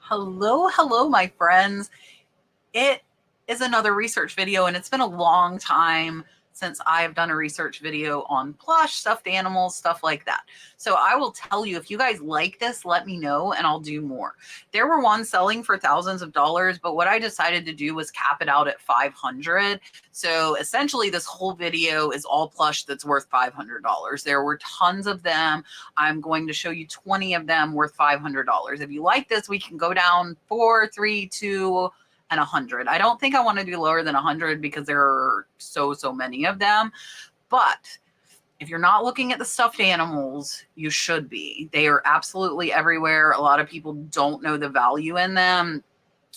Hello, hello, my friends. It is another research video, and it's been a long time since I've done a research video on plush, stuffed animals, stuff like that. So I will tell you, if you guys like this, let me know and I'll do more. There were ones selling for thousands of dollars, but what I decided to do was cap it out at 500. So essentially this whole video is all plush that's worth $500. There were tons of them. I'm going to show you 20 of them worth $500. If you like this, we can go down 4, 3, 2, and 100. I don't think I want to do lower than 100 because there are so many of them. But if you're not looking at the stuffed animals, you should be. They are absolutely everywhere. A lot of people don't know the value in them.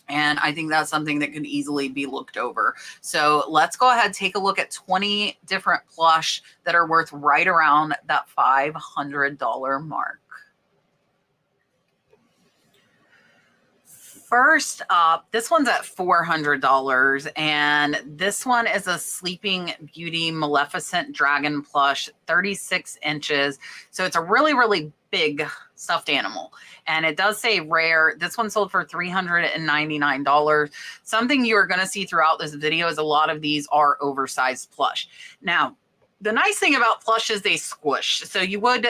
And I think that's something that could easily be looked over. So let's go ahead, take a look at 20 different plush that are worth right around that $500 mark. First up, this one's at $400, and this one is a Sleeping Beauty Maleficent Dragon plush, 36 inches. So it's a really big stuffed animal, and it does say rare. This one sold for $399. Something you are going to see throughout this video is a lot of these are oversized plush. Now, the nice thing about plush is they squish, so you would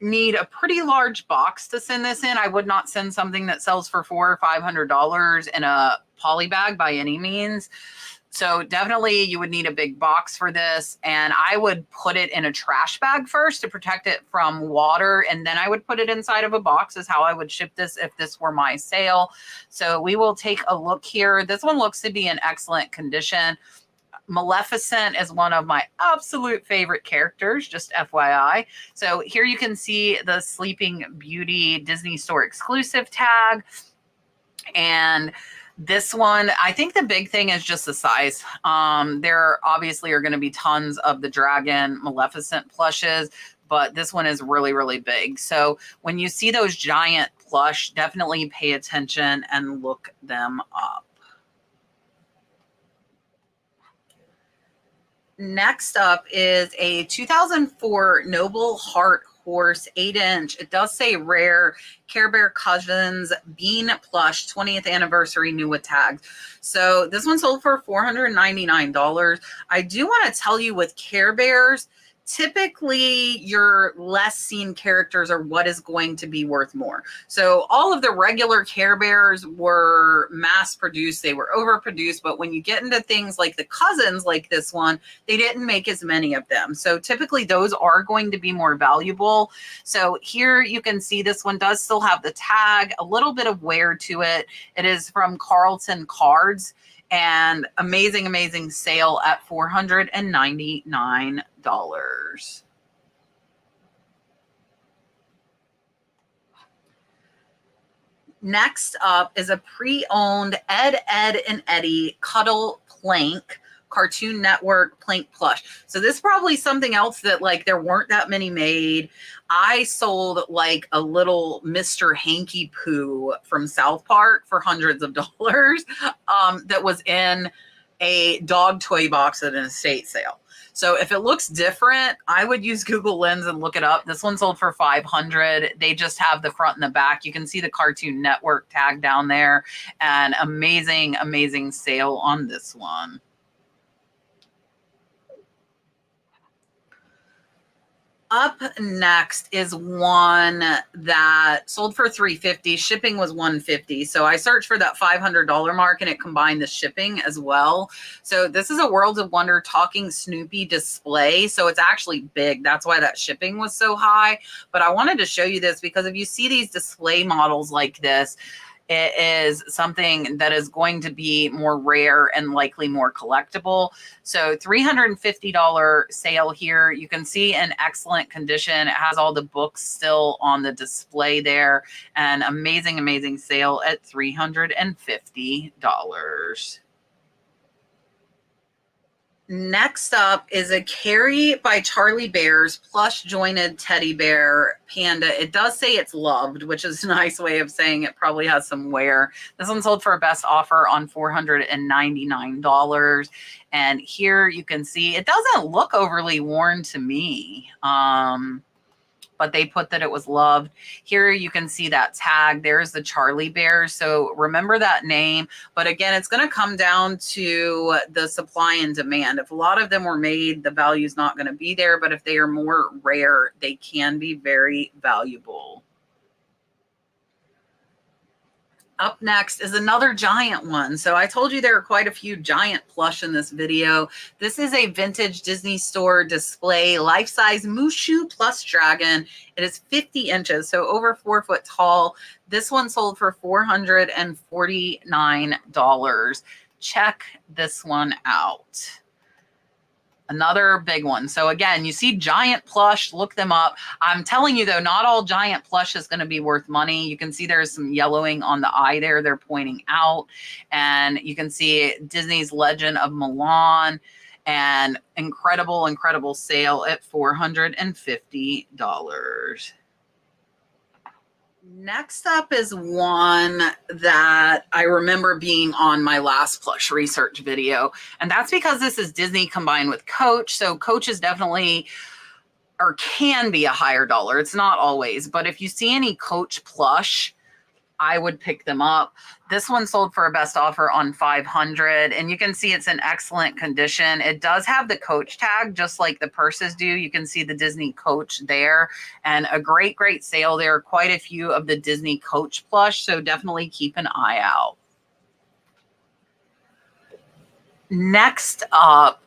need a pretty large box to send this in. I would not send something that sells for $400 or $500 in a poly bag by any means. So definitely you would need a big box for this, and I would put it in a trash bag first to protect it from water, and then I would put it inside of a box is how I would ship this if this were my sale. So we will take a look here. This one looks to be in excellent condition. Maleficent is one of my absolute favorite characters, just FYI. So here you can see the Sleeping Beauty Disney Store exclusive tag. And this one, I think the big thing is just the size. There obviously are going to be tons of the Dragon Maleficent plushes, but this one is really big. So when you see those giant plush, definitely pay attention and look them up. Next up is a 2004 Noble Heart Horse 8-inch. It does say rare Care Bear Cousins Bean Plush 20th anniversary new with tags. So this one sold for $499. I do want to tell you with Care Bears, typically your less seen characters are what is going to be worth more. So all of the regular Care Bears were mass produced, they were overproduced, but when you get into things like the cousins like this one, they didn't make as many of them. So typically those are going to be more valuable. So here you can see this one does still have the tag, a little bit of wear to it. It is from Carlton Cards, and amazing sale at $499. Next up is a pre-owned Ed, and Eddie Cuddle Plank Cartoon Network Plank plush. So this is probably something else that like there weren't that many made. I sold like a little Mr. Hanky Poo from South Park for hundreds of dollars that was in a dog toy box at an estate sale. So if it looks different, I would use Google Lens and look it up. This one sold for $500. They just have the front and the back. You can see the Cartoon Network tag down there, and amazing sale on this one. Up next is one that sold for $350. Shipping was $150. So I searched for that $500 mark, and it combined the shipping as well. So this is a Worlds of Wonder talking Snoopy display. So it's actually big. That's why that shipping was so high. But I wanted to show you this because if you see these display models like this, it is something that is going to be more rare and likely more collectible. So $350 sale here. You can see in excellent condition. It has all the books still on the display there, and amazing sale at $350. Next up is a Carrie by Charlie Bear's plush jointed teddy bear panda. It does say it's loved, which is a nice way of saying it probably has some wear. This one sold for a best offer on $499. And here you can see it doesn't look overly worn to me. but they put that it was loved. Here you can see that tag. There's the Charlie Bear. So remember that name. But again, it's going to come down to the supply and demand. If a lot of them were made, the value is not going to be there. But if they are more rare, they can be very valuable. Up next is another giant one. So I told you there are quite a few giant plush in this video. This is a vintage Disney Store display life-size Mushu Plush Dragon. It is 50 inches, so over 4 foot tall. This one sold for $449. Check this one out. Another big one. So again, you see giant plush, look them up. I'm telling you though, not all giant plush is going to be worth money. You can see there's some yellowing on the eye there. They're pointing out. And you can see Disney's Legend of Mulan, and incredible, incredible sale at $450. Next up is one that I remember being on my last plush research video, and that's because this is Disney combined with Coach. So Coach is definitely, or can be, a higher dollar. It's not always, but if you see any Coach plush, I would pick them up. This one sold for a best offer on $500, and you can see it's in excellent condition. It does have the Coach tag, just like the purses do. You can see the Disney Coach there, and a great, great sale. There are quite a few of the Disney Coach plush, so definitely keep an eye out. Next up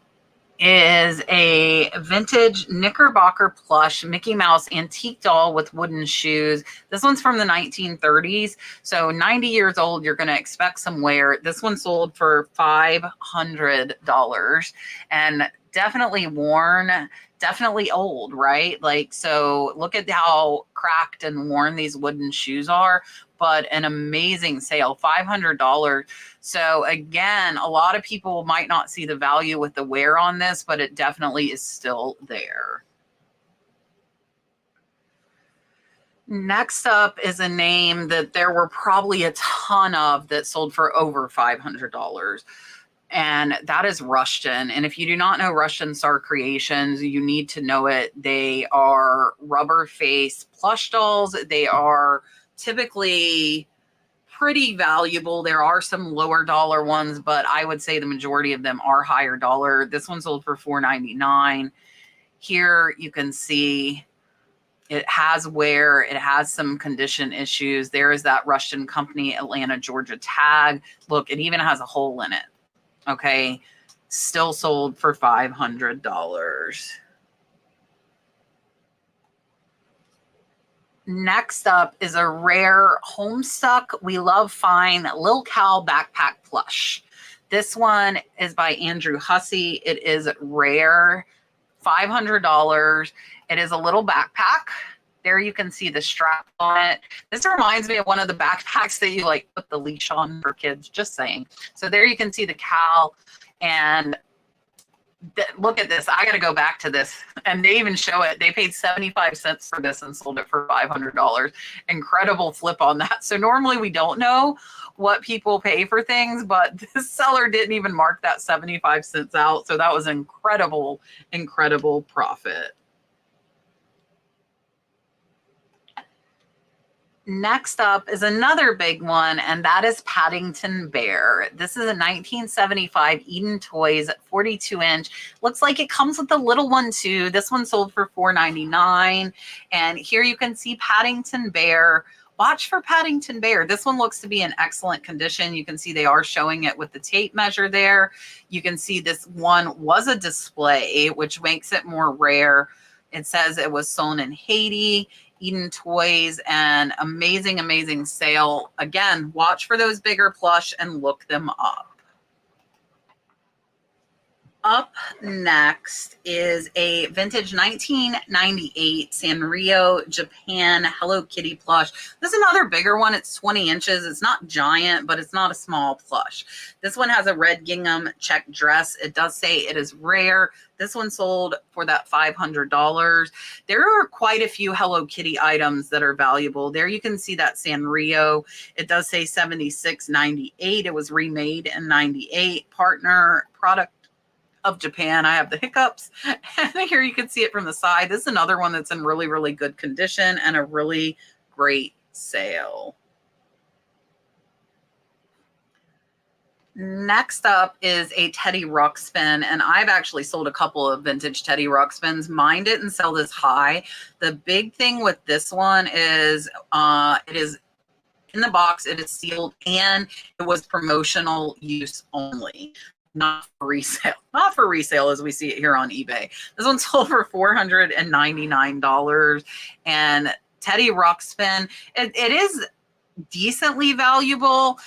is a vintage Knickerbocker plush Mickey Mouse antique doll with wooden shoes. This one's from the 1930s, so 90 years old. You're going to expect some wear. This one sold for $500, and definitely worn, definitely old, right? Like, so look at how cracked and worn these wooden shoes are, but an amazing sale, $500. So again, a lot of people might not see the value with the wear on this, but it definitely is still there. Next up is a name that there were probably a ton of that sold for over $500. And that is Rushan. And if you do not know Rushan Star Creations, you need to know it. They are rubber face plush dolls. They are typically pretty valuable. There are some lower dollar ones, but I would say the majority of them are higher dollar. This one sold for $499. Here you can see it has wear. It has some condition issues. There is that Rushan Company, Atlanta, Georgia tag. Look, it even has a hole in it. Okay, still sold for $500. Next up is a rare Homestuck We Love Fine Lil Cal backpack plush. This one is by Andrew Hussey. It is rare, $500. It is a little backpack. There you can see the strap on it. This reminds me of one of the backpacks that you like put the leash on for kids, just saying. So there you can see the Cal, and look at this. I got to go back to this. And they even show it. They paid 75 cents for this and sold it for $500. Incredible flip on that. So normally we don't know what people pay for things, but this seller didn't even mark that 75 cents out. So that was incredible, incredible profit. Next up is another big one, and that is Paddington Bear. This is a 1975 Eden Toys 42-inch. Looks like it comes with a little one too. This one sold for $499. And here you can see Paddington Bear. Watch for Paddington Bear. This one looks to be in excellent condition. You can see they are showing it with the tape measure there. You can see this one was a display, which makes it more rare. It says it was sewn in Haiti. Eden Toys, and amazing, amazing sale. Again, watch for those bigger plush and look them up. Up next is a vintage 1998 Sanrio Japan Hello Kitty plush. This is another bigger one. It's 20 inches. It's not giant, but it's not a small plush. This one has a red gingham check dress. It does say it is rare. This one sold for that $500. There are quite a few Hello Kitty items that are valuable. There you can see that Sanrio. It does say $76.98. It was remade in '98. Partner product of Japan. I have the hiccups. And here you can see it from the side. This is another one that's in really, really good condition and a really great sale. Next up is a Teddy Ruxpin, and I've actually sold a couple of vintage Teddy Ruxpins. Mine didn't sell this high. The big thing with this one is it is in the box, it is sealed, and it was promotional use only, not for resale. Not for resale as we see it here on eBay. This one sold for $499, and Teddy Ruxpin, it is decently valuable,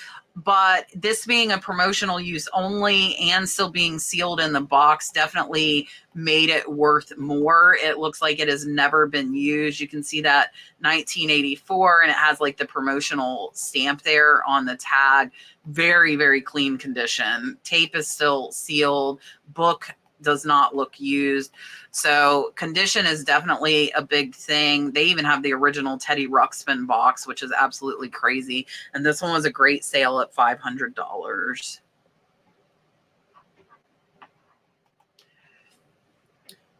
but this being a promotional use only and still being sealed in the box definitely made it worth more. It looks like it has never been used. You can see that 1984, and it has like the promotional stamp there on the tag. Very, very clean condition. Tape is still sealed. Book does not look used. So condition is definitely a big thing. They even have the original Teddy Ruxpin box, which is absolutely crazy. And this one was a great sale at $500.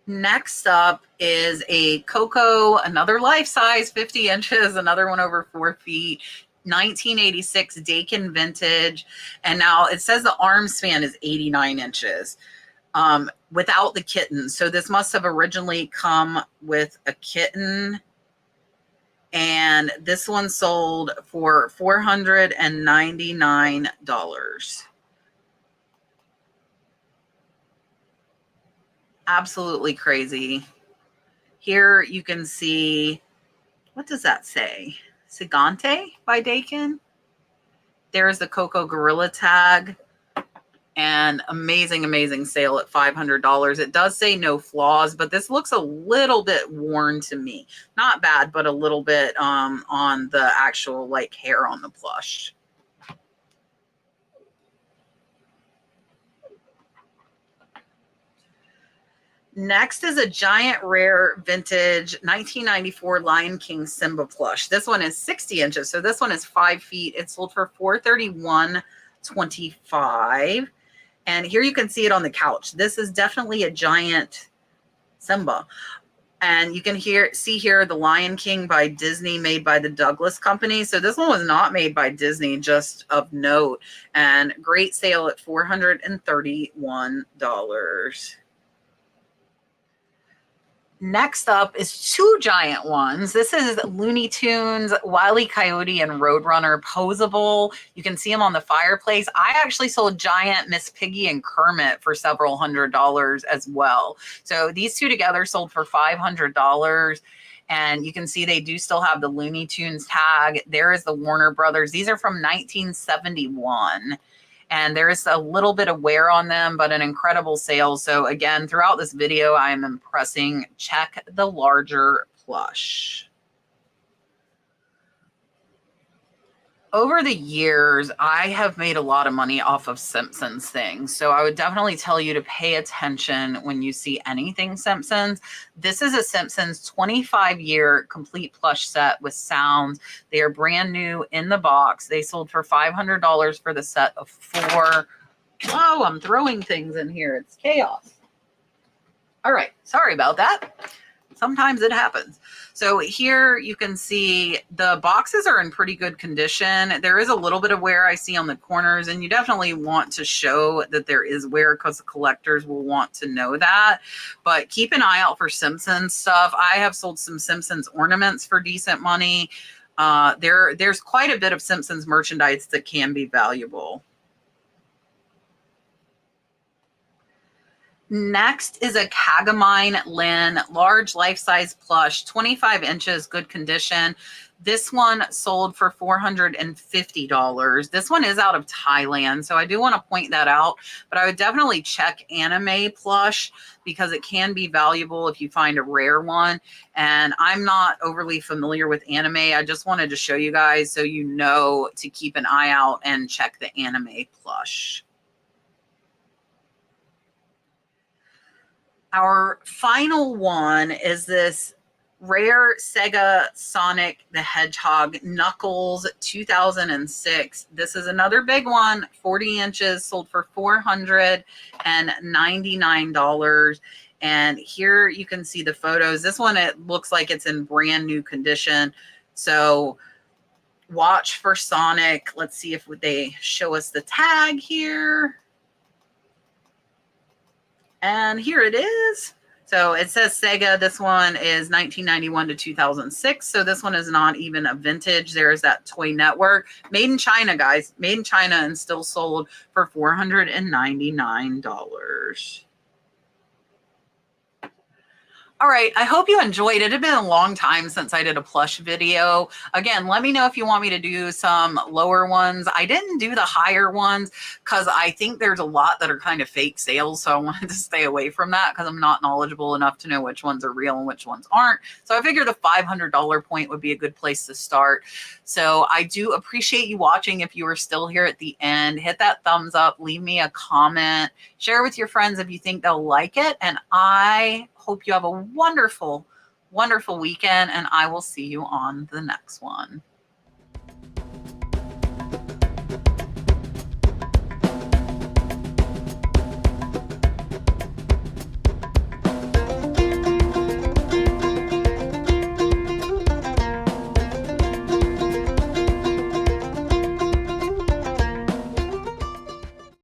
Next up is a Coco, another life size, 50 inches, another one over 4 feet. 1986 Dakin vintage. And now it says the arm span is 89 inches. Without the kitten. So this must have originally come with a kitten. And this one sold for $499. Absolutely crazy. Here you can see, what does that say? Sigante by Dakin. There's the Coco Gorilla tag. And amazing, amazing sale at $500. It does say no flaws, but this looks a little bit worn to me. Not bad, but a little bit on the actual like hair on the plush. Next is a giant rare vintage 1994 Lion King Simba plush. This one is 60 inches, so this one is 5 feet. It sold for $431.25. And here you can see it on the couch. This is definitely a giant Simba. And you can see here the Lion King by Disney, made by the Douglas Company. So this one was not made by Disney, just of note. And great sale at $431. Next up is two giant ones. This is Looney Tunes, Wile E. Coyote, and Roadrunner posable. You can see them on the fireplace. I actually sold giant Miss Piggy and Kermit for several $100s as well. So these two together sold for $500. And you can see they do still have the Looney Tunes tag. There is the Warner Brothers. These are from 1971. And there is a little bit of wear on them, but an incredible sale. So again, throughout this video, I am impressing. Check the larger plush. Over the years, I have made a lot of money off of Simpsons things. So I would definitely tell you to pay attention when you see anything Simpsons. This is a Simpsons 25-year complete plush set with sounds. They are brand new in the box. They sold for $500 for the set of 4. Oh, I'm throwing things in here. It's chaos. All right. Sorry about that. Sometimes it happens. So here you can see the boxes are in pretty good condition. There is a little bit of wear I see on the corners, and you definitely want to show that there is wear because the collectors will want to know that. But keep an eye out for Simpsons stuff. I have sold some Simpsons ornaments for decent money. There's quite a bit of Simpsons merchandise that can be valuable. Next is a Kagamine Lyn large life-size plush, 25 inches, good condition. This one sold for $450. This one is out of Thailand, so I do want to point that out. But I would definitely check anime plush because it can be valuable if you find a rare one. And I'm not overly familiar with anime. I just wanted to show you guys so you know to keep an eye out and check the anime plush. Our final one is this Rare Sega Sonic the Hedgehog Knuckles 2006. This is another big one, 40 inches, sold for $499. And here you can see the photos. This one, it looks like it's in brand new condition. So watch for Sonic. Let's see if they show us the tag here. And here it is. So it says Sega. This one is 1991 to 2006. So this one is not even a vintage. There's that Toy Network. Made in China, guys. Made in China and still sold for $499. All right, I hope you enjoyed it. It had been a long time since I did a plush video. Again, let me know if you want me to do some lower ones. I didn't do the higher ones because I think there's a lot that are kind of fake sales, so I wanted to stay away from that because I'm not knowledgeable enough to know which ones are real and which ones aren't. So I figured the $500 point would be a good place to start. So I do appreciate you watching. If you are still here at the end, hit that thumbs up, leave me a comment, share with your friends if you think they'll like it, and I hope you have a wonderful, wonderful weekend, and I will see you on the next one.